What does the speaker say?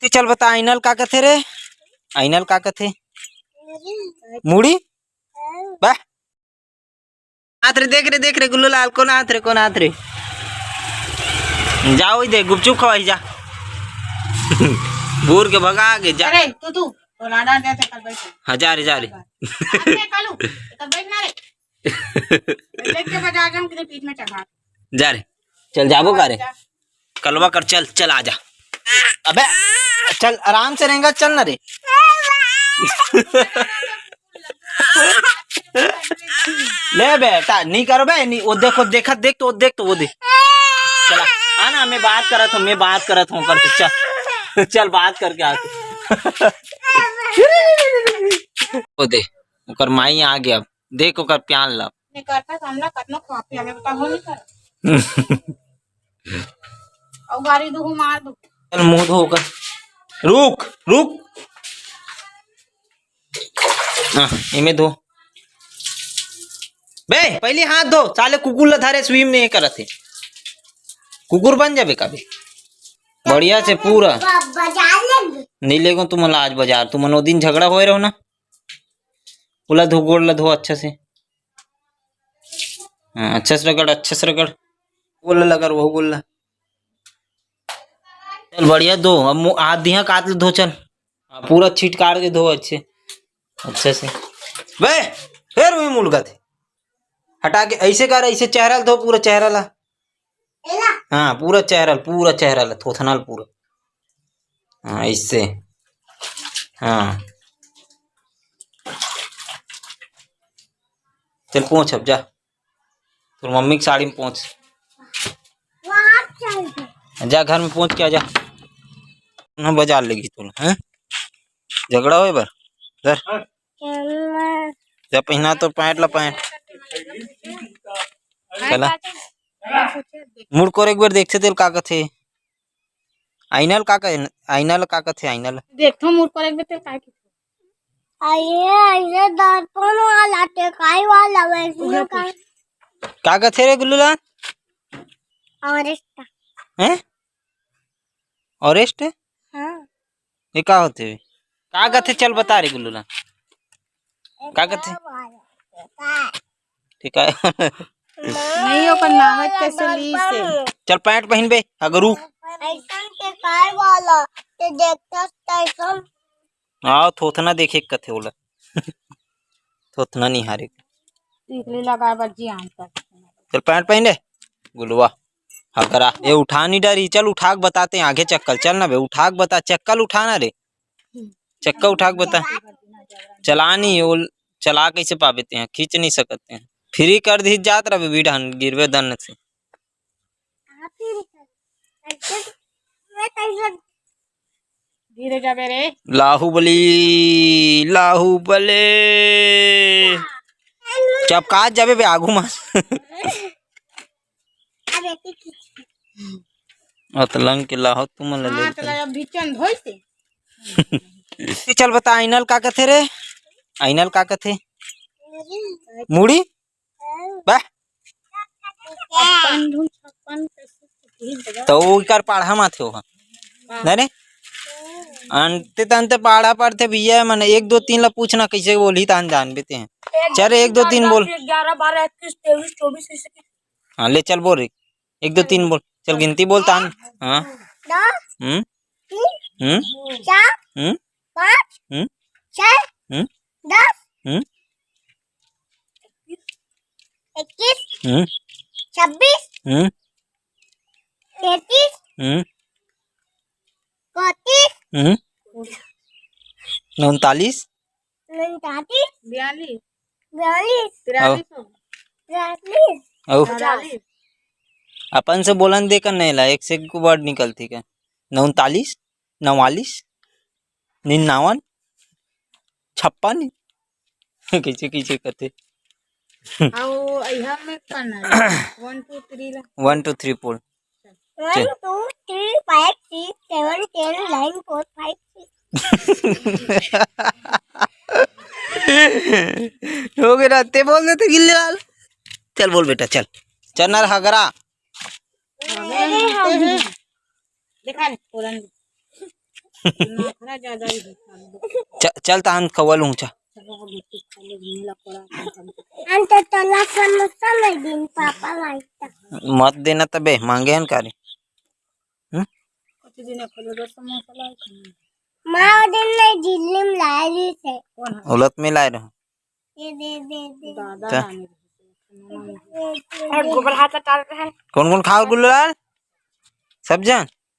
ते चल बता आइनल का कथे रे? आइनल का कथे? मुड़ी बा हाथ रे देख रे गुल्लू लाल कौन हाथ रे जाओ दे गुपचुप खवाई जा बूर के भगा के जा। अरे तू लाडा दे ते कर बैठ हजार आते कालू तो बैठना रे लेके के बजा जम के पीठ में चढ़ा जा रे चल जाबो का रे कलवा कर चल आजा अबे चल आराम से रहेगा चल ना रे ले बेटा नहीं करो बे नहीं वो देखो देख तो वो देख चला आना मैं बात करत हूँ कर चल बात करके आके ओ दे ओकर माई आ गया देख ओकर प्यान ला नहीं करता सामना कतना खापी हमें बता हो नहीं कर और गाड़ी दू मार दू चल मुंह धो कर रुक इमे धो बे पहले हाथ धो साले कुकुर ला धारे स्विम नहीं करत है कुकुर बन जाबे कभी बढ़िया से पूरा नहीं लेगो तुम आज बाजार तुम नो दिन झगड़ा होए रहो ना पूरा धो गोड़ ला धो अच्छा से हाँ अच्छा से रगड़ गोल लगा वो गोल चल बढ़िया धो अब हाथ दिया काट ले धो चल पूरा छीट काट के धो अच्छे से बे फिर वही मुलगा थे हटा के ऐसे कर ऐसे चेहरा धो पूरा चेहरा ला हाँ पूरा चेहरा ला थोथनाल पूरा हाँ इससे हाँ चल पहुंच अब जा तो मम्मी की साड़ी में पहुंच जा घर में पहुंच के आ जा ना बाजार लेगी तुम हैं झगड़ा हो बार सर जा पहना तो पैंट ला पैंट चला मुड़ को एक बार देखते तेल का थे आइनल का थे आइनल देख तो मुड़ पर एक बेटे काय की आइए दर्पण वाला टेकाई वाला वैसे का थे रे गुल्लूला ऑरेस्ट हैं ऑरेस्ट हां ये का होते का थे चल बता रे गुल्लूला का थे ठीक है नहीं ओकर नाम है तसली से चल पैंट पहन बे अगर ऐसन टेकाई वाला ते देखता तैसन आओ थोथना देखे कथे बोला थोथना नहीं हारे टिकली लगा बजी आम पर चल पैंट पहन ले गुलवा हकरा ये उठा नहीं डरी चल उठा के बताते हैं आगे चक्कल चल ना बे उठा के बता चक्कल उठाना रे चक्का उठा के बता चला नहीं वो चला कैसे पाते हैं खींच नहीं सकते हैं फ्री कर दी जात रहा बीढ़ान गिरवे दन से धीरे जाबे रे लाहुबली चपका जाबे बे आगू मास अतलंग के लाहो तुम ले हां तो भीचन धोई से चल बता आइनल का कथे रे आइनल का कथे मुड़ी बा तो कर पाढ़ा माथे हो ना अंते तंते पाढ़ा पढ़ते भैया मैंने 1 2 3 ला पूछना कैसे बोली तान जान बेते हैं चल 1 2 3 बोल 11 12 21 23 24 हाँ ले चल बोल 1 2 3 बोल चल गिनती बोल तान हाँ 4 5 6 10 21 26 33 34 39 42 42 43 अपन से बोलन देकर नहीं ला एक से एक वर्ड निकलती क्या 39 44 59 56 किसे किसे कहते आओ यहाँ में करना 1 2 3 ला 1 2 3 4 1 2 3 5 6 7 10 9 4 5 6 हो गए रहते बोल देते गिल्ले वाल चल बोल बेटा चल चल ना हगरा देखा नहीं नाखरा ज्यादा ही है। चल तहन खवल हूँ चा चलो अब गुट्टी खा ले नीला कोड़ा अंत तला समोसा नहीं दिन पापा लाइता मत देना तबे मांगे हन कारे कुछ दिन खोलो दो समोसा लाए खाने माँ दिन नहीं जिल्ली में लाए ली थे कौन है उलत में लाए रहो ये दे दादा क्या? नानी और गोबर हाथ डाल रहा है कौन कौन खाओ गुल्लाल सब जान